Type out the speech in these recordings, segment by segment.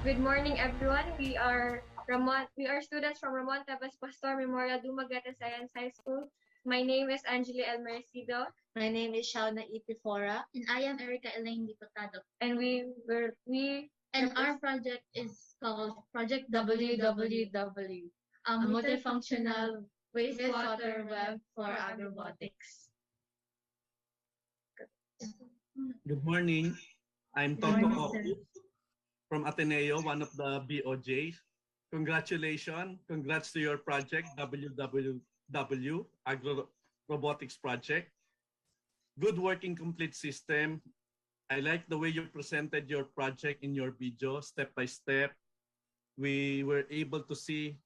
Good morning, everyone. We are students from Ramon Tebas Pastor Memorial Dumaguete Science High School. My name is Angeli El Mercido. My name is Shauna Itifora. And I am Erica Elaine Diputado. And our project is called Project WWW, a a multifunctional wastewater wastewater web for agrobotics. Good morning. I'm Good Toto morning, sir. Oku from Ateneo, one of the BOJs. Congratulations. Congrats to your project, WWW, Agro Robotics Project. Good working complete system. I like the way you presented your project in your video, step by step. We were able to see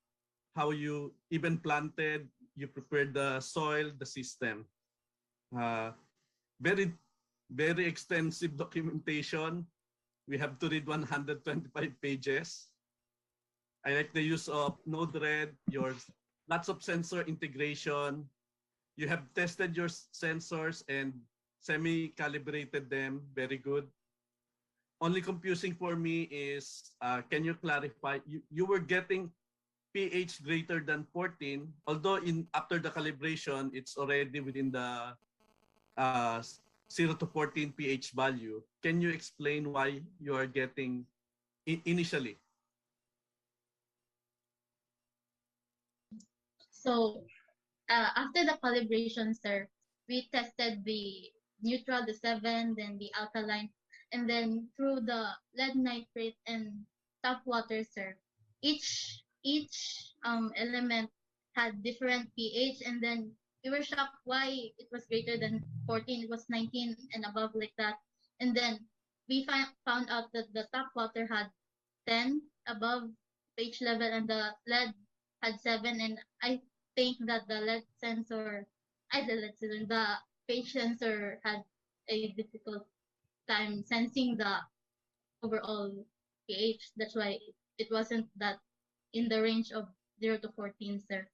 how you even planted, you prepared the soil, the system. Uh, very, very extensive documentation. We have to read 125 pages. I like the use of Node-RED, your lots of sensor integration. You have tested your sensors and semi-calibrated them. Very good. Only confusing for me is, can you clarify? You were getting pH greater than 14, although after the calibration, it's already within the 0 to 14 pH value. Can you explain why you are getting initially? So after the calibration, sir, we tested the neutral, the 7, then the alkaline, and then through the lead nitrate and tap water, sir. Each element had different pH, and then we were shocked why it was greater than 14. It was 19 and above, like that. And then we found out that the tap water had 10 above pH level, and the lead had 7. And I think that the pH sensor had a difficult time sensing the overall pH. That's why it wasn't that in the range of 0 to 14, sir.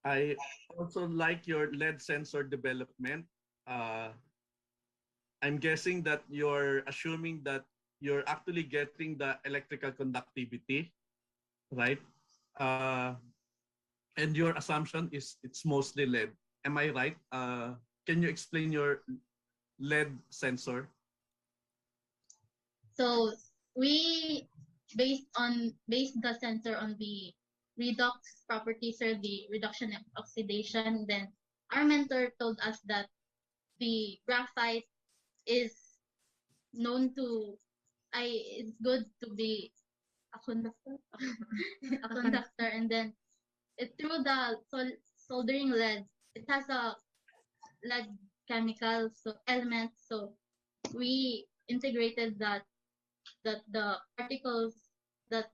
I also like your lead sensor development. I'm guessing that you're assuming that you're actually getting the electrical conductivity, right? And your assumption is it's mostly lead. Am I right? Can you explain your lead sensor? So we based the sensor on the redox properties, or the reduction and oxidation. Then our mentor told us that the graphite is known to it's good to be a conductor, a conductor. And then through the soldering lead, it has a lead chemical element. So we integrated that the particles, that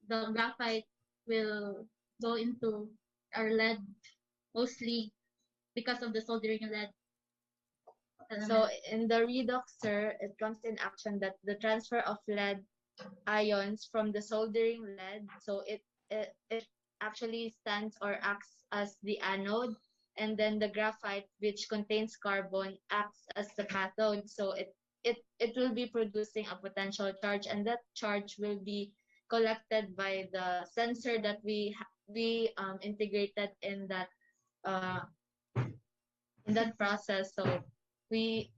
the graphite will go into our lead, mostly because of the soldering lead element. So in the redoxer, it comes in action that the transfer of lead ions from the soldering lead, so it actually stands or acts as the anode, and then the graphite, which contains carbon, acts as the cathode. So it will be producing a potential charge, and that charge will be collected by the sensor that we integrated in that process. So the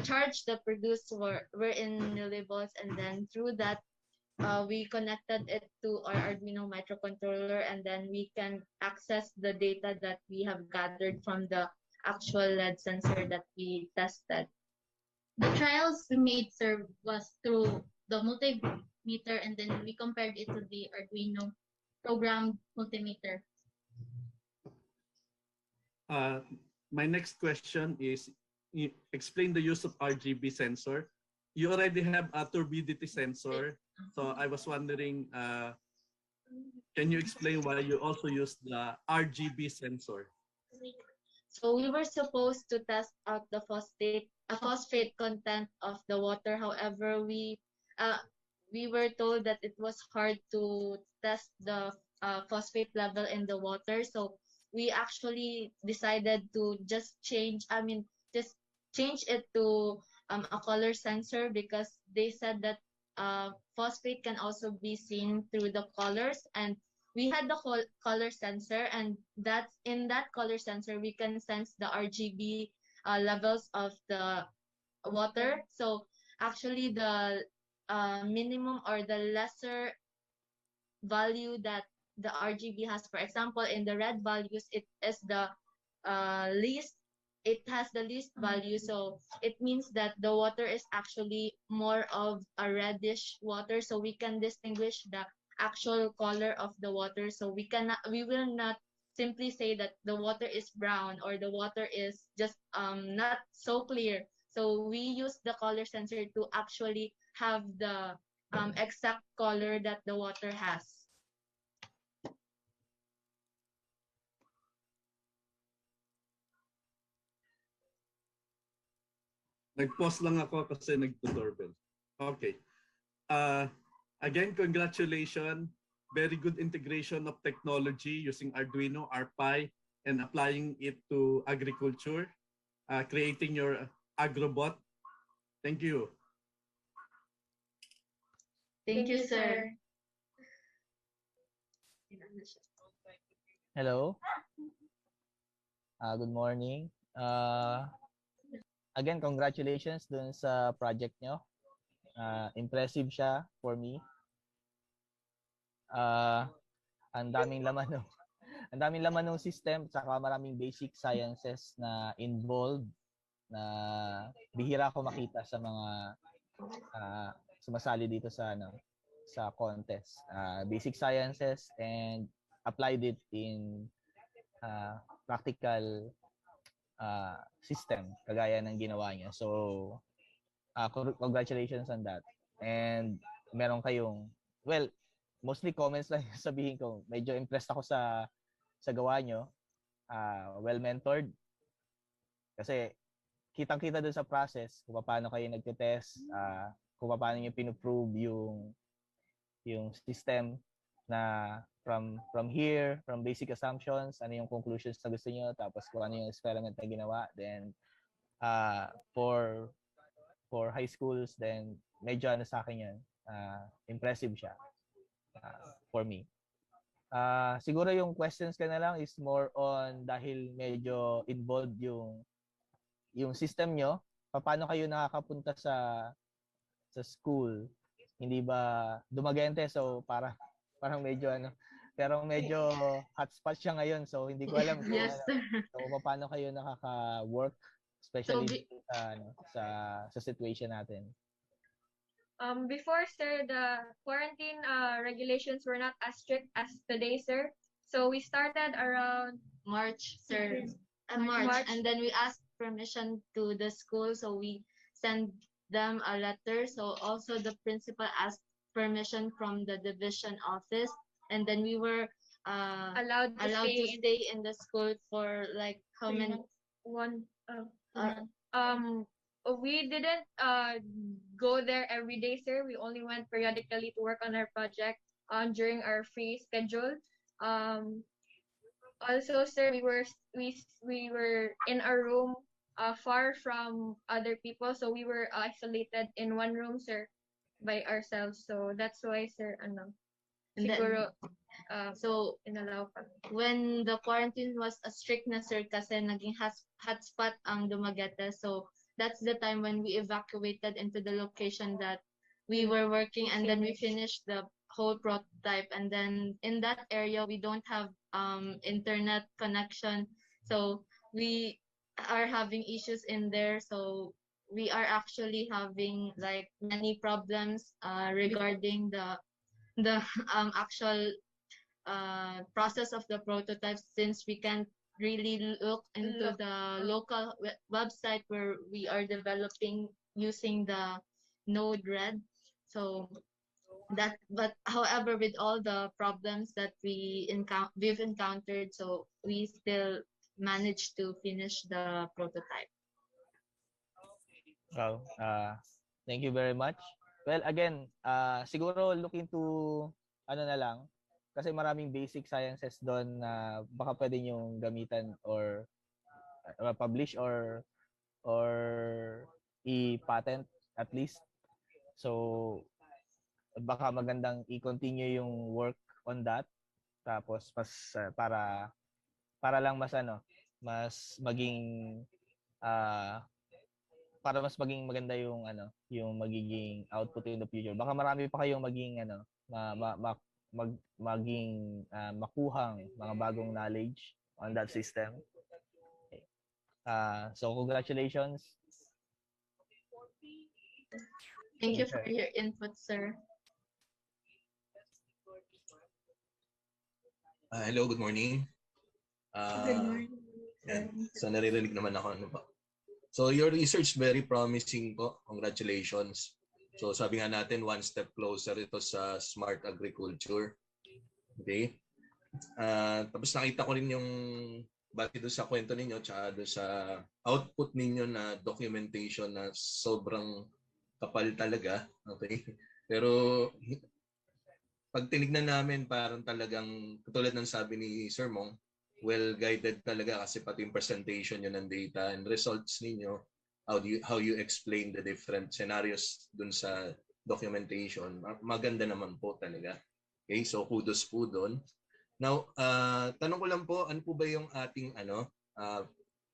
charge that produced were in millivolts, and then through that we connected it to our Arduino microcontroller, and then we can access the data that we have gathered from the actual lead sensor that we tested. The trials we made, sir, was through the multimeter, and then we compared it to the Arduino programmed multimeter. My next question is, explain the use of RGB sensor. You already have a turbidity sensor, so I was wondering, can you explain why you also use the RGB sensor? So we were supposed to test out the phosphate content of the water. However, we were told that it was hard to test the phosphate level in the water. So we actually decided to just change it to a color sensor, because they said that phosphate can also be seen through the colors, and we had the color sensor, and that's in that color sensor we can sense the RGB levels of the water. So actually the minimum or the lesser value that the RGB has, for example, in the red values, it is the least, it has the least value. So it means that the water is actually more of a reddish water. So we can distinguish the actual color of the water. So we will not simply say that the water is brown or the water is just not so clear. So we use the color sensor to actually have the exact color that the water has. Nag-pause lang ako kasi nag-doorbell. Okay. Uh, Again, congratulations. Very good integration of technology using Arduino, RPi, and applying it to agriculture, creating your agrobot. Thank you. Thank you, sir. Hello. Good morning. Again, congratulations dun sa project nyo. Impressive siya for me. Ang daming laman no. Ang daming laman ng system, saka maraming basic sciences na involved na bihira ko makita sa mga sumasali dito sa sa contest. Basic sciences and applied it in practical system kagaya ng ginawa niya. So congratulations on that. And meron kayong, well, mostly comments lang sabihin ko. Medyo impressed ako sa gawa nyo. Well mentored. Kasi kitang-kita doon sa process kung paano kayo nagte-test, kung paano niyo pino-prove yung system na from here, from basic assumptions, ano yung conclusions na gusto niyo, tapos kung ano yung experiment na ginawa. Then for high schools, then medyo ano sa akin yan, impressive siya for me. Siguro yung questions ka na lang is more on dahil medyo involved yung system nyo, paano kayo nakakapunta sa school, hindi ba Dumaguete, so parang medyo ano, pero medyo hotspot siya ngayon, so hindi ko alam kung Yes, sir. so paano kayo nakaka-work, especially sa situation natin. Before, sir, the quarantine regulations were not as strict as today, sir. So we started around March, sir. March, and then we asked permission to the school, so we send them a letter. So also the principal asked permission from the division office, and then we were allowed to stay in the school for like how many? We didn't go there every day, sir. We only went periodically to work on our project during our free schedule. Also, sir, we were in a room far from other people, so we were isolated in one room, sir, by ourselves. So that's why, sir, siguro so inalaw pa. When the quarantine was a strict na, sir, kasi naging hotspot ang Dumaguete, so that's the time when we evacuated into the location that we were working, and then we finished the whole prototype. And then in that area we don't have internet connection, so we are having issues in there. So we are actually having like many problems regarding the actual process of the prototypes, since we can't really look into the local website where we are developing using the Node-RED. So that, but however, with all the problems that we've encountered, so we still managed to finish the prototype. Wow. Thank you very much. Well, again, siguro look into ano na lang, kasi maraming basic sciences doon na baka pwede niyong gamitan or publish or i-patent at least. So baka magandang i-continue yung work on that. Tapos mas para lang mas mas maging ah para mas maging maganda yung yung magiging output in the future. Baka marami pa kayong maging maging makuhang mga bagong knowledge on that system. Okay. So congratulations. Thank you for your input, sir. Hello, good morning. Good morning. Yan. So naririnig naman ako. Ano ba? So your research very promising po. Congratulations. So sabi nga natin, one step closer ito sa smart agriculture. Okay? Tapos nakita ko rin yung bati doon sa kwento ninyo tsaka doon sa output ninyo na documentation na sobrang kapal talaga. Okay? Pero pag tinignan namin, parang talagang katulad ng sabi ni Sir Mong, well-guided talaga kasi pati yung presentation yun ng data and results ninyo, how you explain the different scenarios dun sa documentation, maganda naman po talaga. Okay, so kudos po dun. Now, tanong ko lang po, ano po ba yung ating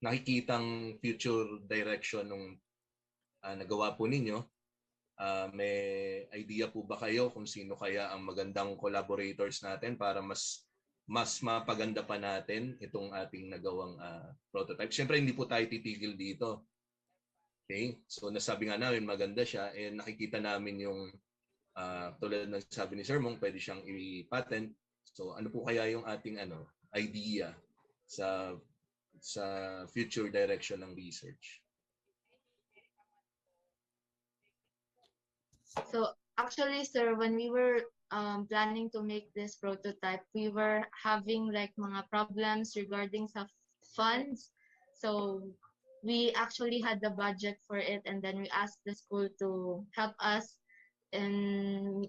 nakikitang future direction nung nagawa po ninyo? May idea po ba kayo kung sino kaya ang magandang collaborators natin para mas mapaganda pa natin itong ating nagawang prototype? Siyempre, hindi po tayo titigil dito. Okay? So, nasabi nga namin maganda siya. Eh, nakikita namin yung tulad ng sabi ni Sir Mong, pwede siyang i-patent. So, ano po kaya yung ating idea sa future direction ng research? So actually, sir, when we were planning to make this prototype, we were having like mga problems regarding sa funds. So we actually had the budget for it, and then we asked the school to help us in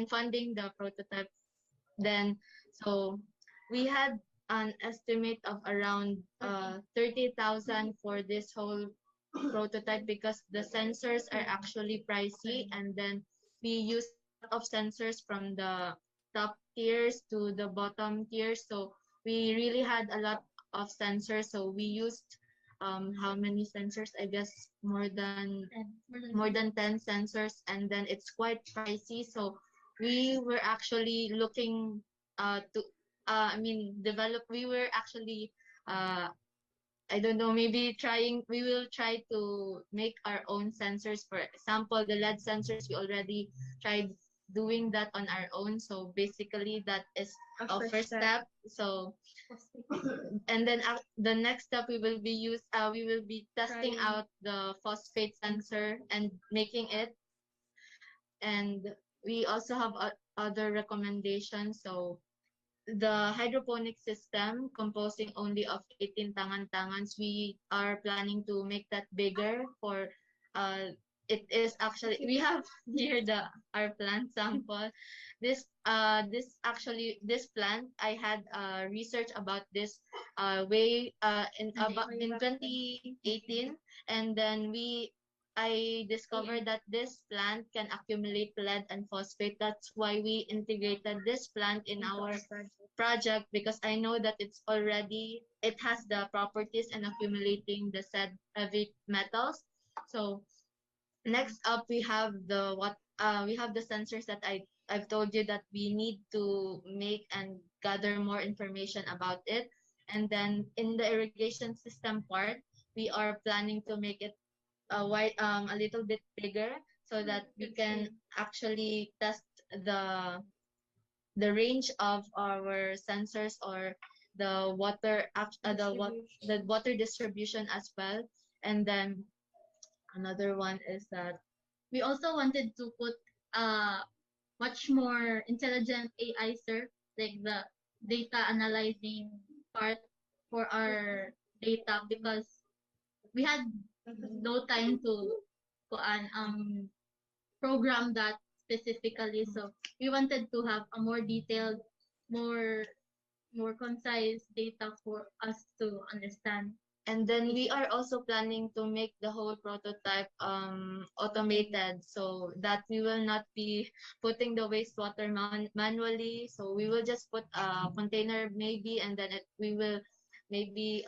funding the prototype. Then so we had an estimate of around 30,000 for this whole prototype because the sensors are actually pricey, and then we use of sensors from the top tiers to the bottom tiers, so we really had a lot of sensors. So we used how many sensors? I guess more than 10 sensors, and then it's quite pricey, so we were actually looking we were actually I don't know, maybe we will try to make our own sensors. For example, the LED sensors, we already tried doing that on our own. So basically that is our first step. So, and then the next step we will be testing out the phosphate sensor and making it. And we also have other recommendations. So the hydroponic system composing only of 18 tangan-tangans, we are planning to make that bigger for it is actually, we have here our plant sample. This plant, I had research about this in 2018, and then I discovered that this plant can accumulate lead and phosphate. That's why we integrated this plant in our project, because I know that it has the properties in accumulating the said heavy metals. So next up, we have the sensors that I've told you that we need to make and gather more information about it. And then in the irrigation system part, we are planning to make it a little bit bigger so that we can actually test the range of our sensors or the water distribution as well. And then another one is that we also wanted to put much more intelligent AI, sir, like the data analyzing part for our data, because we had no time to program that specifically. So we wanted to have a more detailed, more concise data for us to understand And then we are also planning to make the whole prototype automated so that we will not be putting the wastewater manually. So we will just put a container maybe, and then we will maybe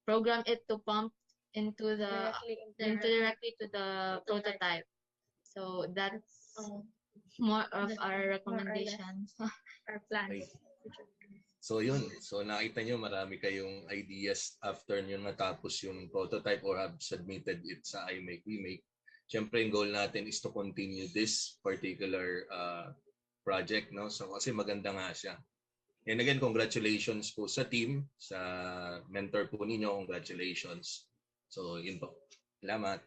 program it to pump into the directly to the prototype. So that's more of our recommendations. Our plans. Okay. So yun, so nakita nyo marami kayong ideas after nyo natapos yung prototype or have submitted it sa iMake WeMake. Siyempre, yung goal natin is to continue this particular project, no? So kasi maganda nga siya. And again, congratulations po sa team, sa mentor po ninyo, congratulations. So yun po. Salamat.